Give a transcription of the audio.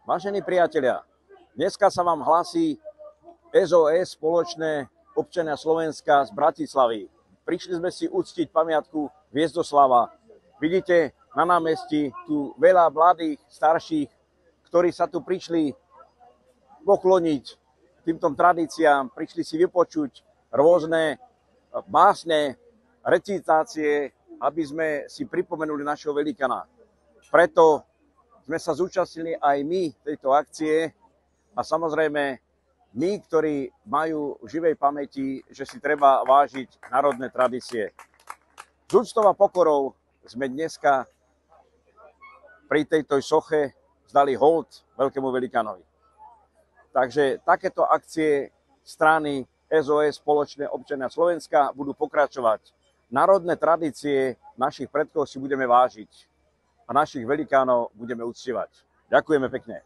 Vážení priatelia, dneska sa vám hlási SOS, Spoločné občania Slovenska z Bratislavy. Prišli sme si uctiť pamiatku Hviezdoslava. Vidíte na námestí tu veľa mladých, starších, ktorí sa tu prišli pokloniť týmto tradíciám, prišli si vypočuť rôzne básne, recitácie, aby sme si pripomenuli našeho velikana. Preto sme sa zúčastnili aj my tejto akcie a samozrejme my, ktorí majú v živej pamäti, že si treba vážiť národné tradície. Z úctou a pokorou sme dneska pri tejto soche zdali hold veľkému velikanovi. Takže takéto akcie strany SOS, Spoločné občania Slovenska, budú pokračovať. Národné tradície našich predkov si budeme vážiť a našich velikánov budeme uctievať. Ďakujeme pekne.